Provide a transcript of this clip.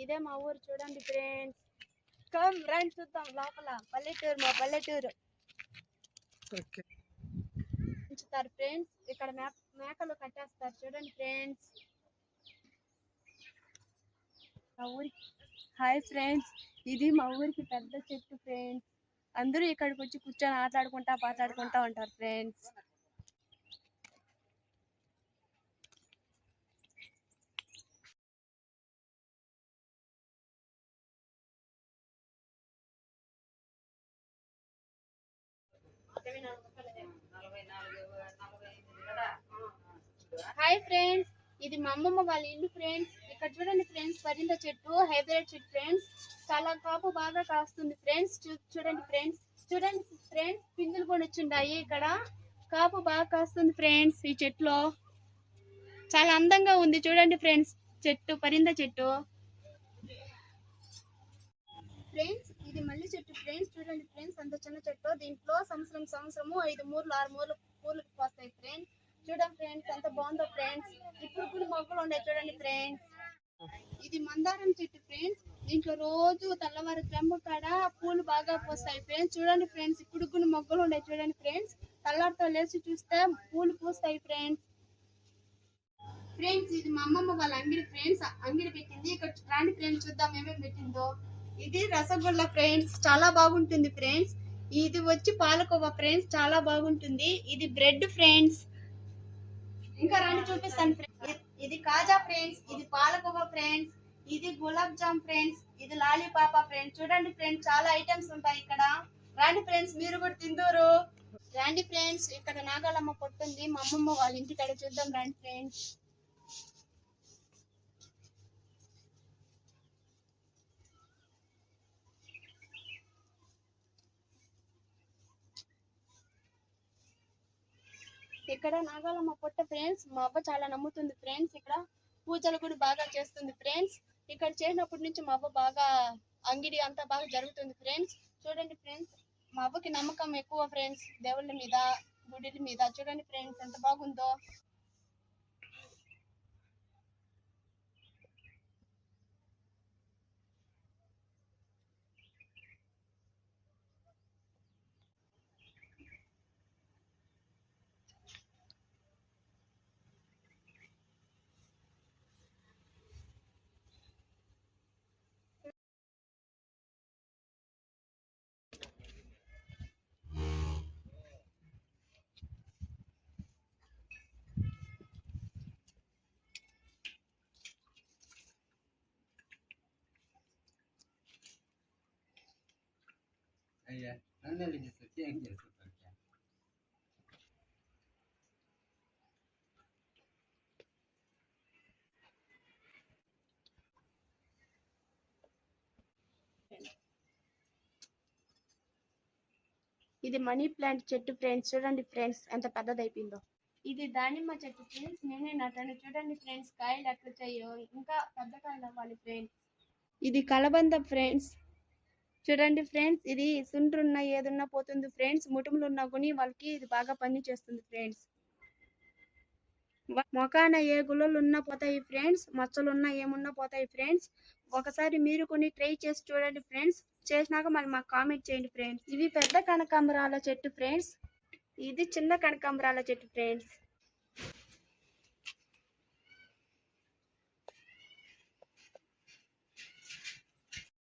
ఇదే మా ఊరు చూడండి ఫ్రెండ్స్. కమ్ రండి చూద్దాం లోపల. పల్లెటూరు, మా పల్లెటూరు ఉంచుతారు ఫ్రెండ్స్. ఇక్కడ మేకలు కట్టేస్తారు చూడండి ఫ్రెండ్స్. మా ఊరికి హాయ్ ఫ్రెండ్స్, ఇది మా ఊరికి పెద్ద చెట్టు ఫ్రెండ్స్. అందరూ ఇక్కడికి వచ్చి కూర్చొని ఆటలాడుకుంటా పాటలాడుకుంటా ఉంటారు ఫ్రెండ్స్. హాయ్ ఫ్రెండ్స్, ఇది మా అమ్మమ్మ వాళ్ళ ఇల్లు ఫ్రెండ్స్. ఇక్కడ చూడండి ఫ్రెండ్స్, పరింద చెట్టు, హైబ్రిడ్ చెట్టు ఫ్రెండ్స్. చాలా కాపు బాగా కాస్తుంది ఫ్రెండ్స్. చూడండి ఫ్రెండ్స్, చూడండి ఫ్రెండ్స్, పిందులు కూడా వచ్చిండాయి. ఇక్కడ కాపు బాగా కాస్తుంది ఫ్రెండ్స్. ఈ చెట్టులో చాలా అందంగా ఉంది చూడండి ఫ్రెండ్స్. చెట్టు పరింద చెట్టు ఫ్రెండ్స్. ఇది మల్లి చెట్టు ఫ్రెండ్స్. చూడండి ఫ్రెండ్స్, అంత చిన్న చెట్టు. దీంట్లో సంవత్సరము 5 మూరలు 6 మూరలు పూలు వస్తాయి ఫ్రెండ్స్. చూడండి ఫ్రెండ్స్, ఎంత బాగుందో ఫ్రెండ్స్. ఇప్పుడు పూలు మొగ్గలు ఉన్నాయి చూడండి ఫ్రెండ్స్. ఇది మందారం చెట్టు ఫ్రెండ్స్. దీంట్లో రోజు తెల్లవారు చెంబు కాడ పూలు బాగా పోస్తాయి ఫ్రెండ్స్. చూడండి ఫ్రెండ్స్, ఇప్పుడు మొగ్గలు ఉన్నాయి చూడండి ఫ్రెండ్స్. తెల్లారితో లేచి చూస్తే పూలు పూస్తాయి ఫ్రెండ్స్. ఫ్రెండ్స్, ఇది మా అమ్మమ్మ వాళ్ళ అంగిడి ఫ్రెండ్స్. అంగిడి పెట్టింది. ఇక్కడ రాండి ఫ్రెండ్స్, చూద్దాం ఏమేమి పెట్టిందో. ఇది రసగుల్లా ఫ్రెండ్స్, చాలా బాగుంటుంది ఫ్రెండ్స్. ఇది వచ్చి పాలకోవా ఫ్రెండ్స్, చాలా బాగుంటుంది. ఇది బ్రెడ్ ఫ్రెండ్స్. ఇంకా రండి చూపిస్తాను ఫ్రెండ్స్. ఇది కాజా ఫ్రెండ్స్. ఇది పాలకోవా ఫ్రెండ్స్. ఇది గులాబ్ జామ్ ఫ్రెండ్స్. ఇది లాలీపాపా ఫ్రెండ్స్. చూడండి ఫ్రెండ్స్, చాలా ఐటమ్స్ ఉంటాయి ఇక్కడ. రండి ఫ్రెండ్స్, మీరు కూడా తిందూరు. రండి ఫ్రెండ్స్, ఇక్కడ నాగాలమ్మ పొట్టుంది మా అమ్మమ్మ వాళ్ళ ఇంటికాడ. చూద్దాం రండి ఫ్రెండ్స్. ఇక్కడ నాగాలమ్మ పొట్ట ఫ్రెండ్స్. మా అవ్వ చాలా నమ్ముతుంది ఫ్రెండ్స్. ఇక్కడ పూజలు కూడా బాగా చేస్తుంది ఫ్రెండ్స్. ఇక్కడ చేసినప్పటి నుంచి మా అవ్వ బాగా అంగిడి అంతా బాగా జరుగుతుంది ఫ్రెండ్స్. చూడండి ఫ్రెండ్స్, మా అవ్వకి నమ్మకం ఎక్కువ ఫ్రెండ్స్, దేవుళ్ళ మీద, గుడిల మీద. చూడండి ఫ్రెండ్స్, ఎంత బాగుందో. ఇది మనీ ప్లాంట్ చెట్టు ఫ్రెండ్స్. చూడండి ఫ్రెండ్స్, ఎంత పెద్దదైపోయిందో. ఇది దానిమ్మ చెట్టు ఫ్రెండ్స్. నేనే నాటాను. చూడండి ఫ్రెండ్స్, కాయలు ఎట్లా చేయో, ఇంకా పెద్ద కాయలు అవ్వాలి ఫ్రెండ్స్. ఇది కలబంద ఫ్రెండ్స్. చూడండి ఫ్రెండ్స్, ఇది సుండ్రున్నా ఏదున్నా పోతుంది ఫ్రెండ్స్. ముటుములు ఉన్నా కొని వాళ్ళకి ఇది బాగా పని చేస్తుంది ఫ్రెండ్స్. మొకాన ఏ గుల్లలు ఉన్నా పోతాయి ఫ్రెండ్స్, మచ్చలున్నా ఏమున్నా పోతాయి ఫ్రెండ్స్. ఒకసారి మీరు కొని ట్రై చేసి చూడండి ఫ్రెండ్స్. చేసినాక మళ్ళీ మాకు కామెంట్ చేయండి ఫ్రెండ్స్. ఇవి పెద్ద కనకాంబరాల చెట్టు ఫ్రెండ్స్. ఇది చిన్న కనకాంబరాల చెట్టు ఫ్రెండ్స్.